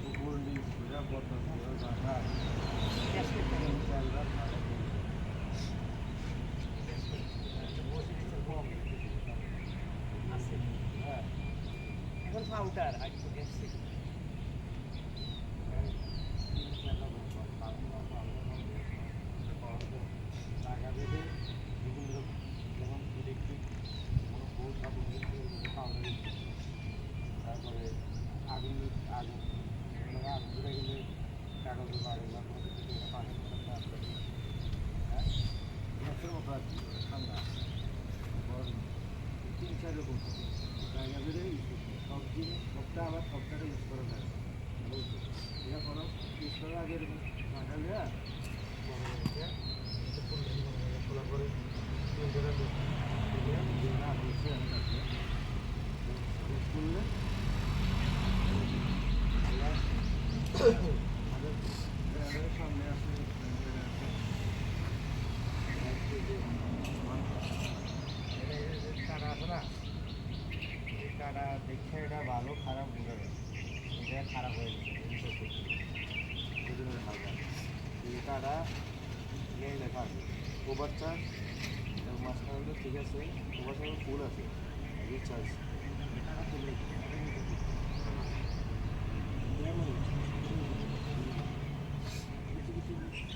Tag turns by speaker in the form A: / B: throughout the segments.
A: উপর নিচ ঘুরে বদল জায়গা
B: এখন ফাউটার আগে তো গ্যাস ছিল
A: জায়গা বেঁধে বিভিন্ন যেমন ইলেকট্রিক কোনো বোর্ড বা পাওয়া যাচ্ছে তারপরে আগুন আগুন আগুন ধরে গেলে কাগজে বাড়ে বা কোনো কিছু পানির মতো আসতে হ্যাঁ গ্যাসের মতো আর কি ঠান্ডা তিন চার রকম জায়গা বেঁধে সব জিনিস সবটা আবার সবটাকে ইউজ করা যায় বুঝছো এটা কোনো ইউজ করার আগে এরকম জায়গা নেওয়া খোলা করে করলে সামনে আছে কাটা আছে না এই কাটা দেখছে এটা ভালো খারাপ বোঝা যায় এটা খারাপ হয়ে গেছে এই কাটা এই লেখা আছে ওভার চার্জ মাঝখানে ঠিক আছে ওভার চার্জ ফুল আছে রিচার্জ টাকা চলে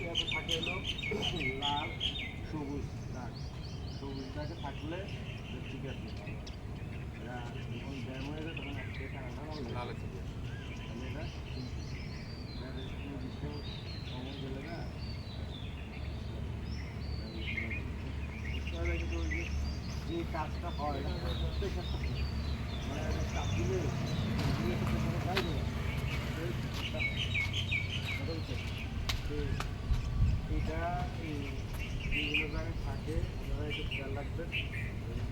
A: কিছু থাকে হলো লাল সবুজ দাগ সবুজ দাগে থাকলে ঠিক আছে এরা যখন ব্যায়াম হয়ে যায় তখন আজকে টাকাটা লাল থাকে তাহলে এটা কমন গেলে না যে কাজটা হয় প্রত্যেক মানে চাপ দিলে যাইবে না এটা বিভিন্ন জায়গায় থাকে ওনারা একটু খেয়াল রাখবেন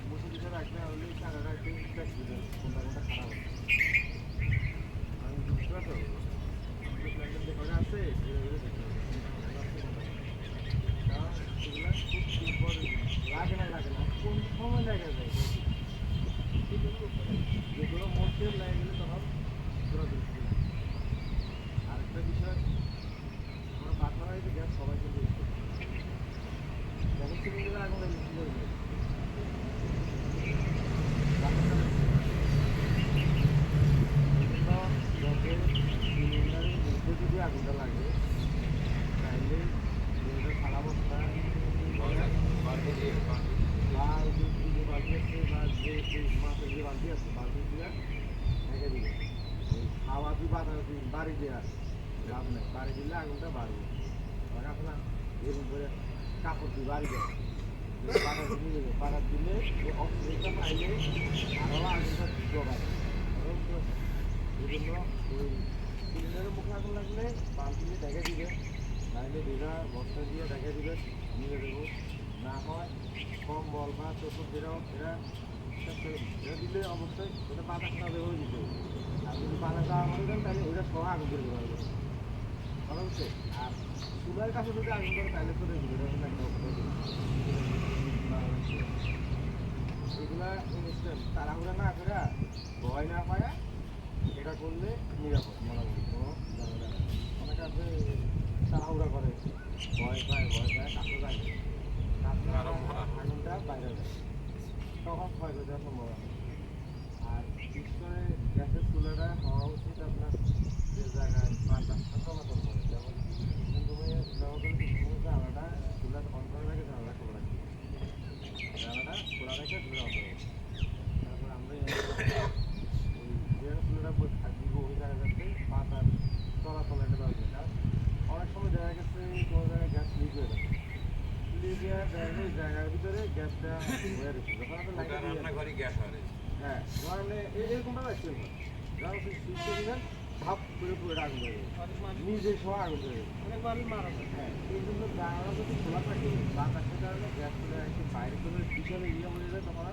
A: বসে দিতে রাখলে হলে টাকাটা একটু ইম্প্যাক্ট দিবেন কোনটা কোনটা খারাপ হচ্ছে আমি বুঝতে পারতো যেখানে আছে কারণ এগুলো খুব ইম্পর্টেন্ট লাগে না কোন সময় দেখা যায় যেগুলো মধ্যে লাগে গেলে তখন দূরদৃষ্টি আরেকটা বিষয় আমরা বাচ্চারা হয়তো গ্যাস সবাই কিন্তু ইউজ করি যখন সিলিন্ডারে আগুন লাগে কী করবে সিলিন্ডারের মধ্যে যদি আগুনটা লাগে তাহলে খারাপ অবস্থা বালতি আছে বা যে মাছের যে বালতি আছে বালতি দিয়ে ঢেকে দিবে হাওয়া দিয়ে বাড়ি দেওয়া লাভ নেই বাড়ি দিলে আগুনটা বাড়বে আপনার এরকম করে কাপড় দিয়ে বাড়ি দেয় পাড়া দিলে অক্সিজেনটা পাইলে আরও আগুনটা জোগায় এই জন্য ওই সিলিন্ডারের মুখে আগুন লাগলে বালতি দিয়ে ঢেকে দিবে নাইলে ভিজা বস্তা দিয়ে ঢেকে দিবে নিয়ে দেবো না হয় কম্বল বা চতুর এরা দিলে অবশ্যই ওটা বাতাস না বেরোয় দিতে হবে আর যদি বাতাস দেওয়া মনে করেন তাহলে ওইটা সহ আগুন করে দেওয়া হবে কথা হচ্ছে আর চুলার কাছে যদি আগুন করে তাহলে করে দিবে এগুলা ইনস্ট্যান্ট তাড়াহুড়া না করে ভয় না পায় এটা করলে নিরাপদ মোটামুটি কোনো ঝামেলা নেই অনেক আছে তাড়াহুড়া করে ভয় পায় কাছে যায় আগুনটা বাইরে যায় তখন ক্ষয় করে দেওয়া সম্ভব হয় আর বিশেষ করে গ্যাসের চুলাটা হওয়া উচিত আপনার যে জায়গায় বাতাসটা চলাচল করে যেমন রুমে ব্যবহার করে জানালাটা চুলা অন করার আগে জানালা খোলা রাখতে জানালাটা খোলা রেখে চুলা অন করে তারপর আমরা ওই যে চুলাটা দিব ওই জায়গাটাতে বাতাস চলাচল একটা ব্যবস্থা কারণ অনেক সময় দেখা গেছে কোনো জায়গায় গ্যাস লিক হয়ে যাবে জায়গার ভিতরে গ্যাসটা হয়ে রয়েছে যখন আপনার রান্নাঘরে গ্যাস হয় হ্যাঁ মানে এরকমটা রাখতে হবে যখন সুইচ দিবেন ভাব করে পুরো আগুন ধরে নিজে সহ আগুন ধরে হ্যাঁ এই জন্য জানালা যদি খোলা থাকে বাতাসের কারণে গ্যাস চলে একটু বাইরে চলে পিছনে ইয়ে হয়ে যায় তখন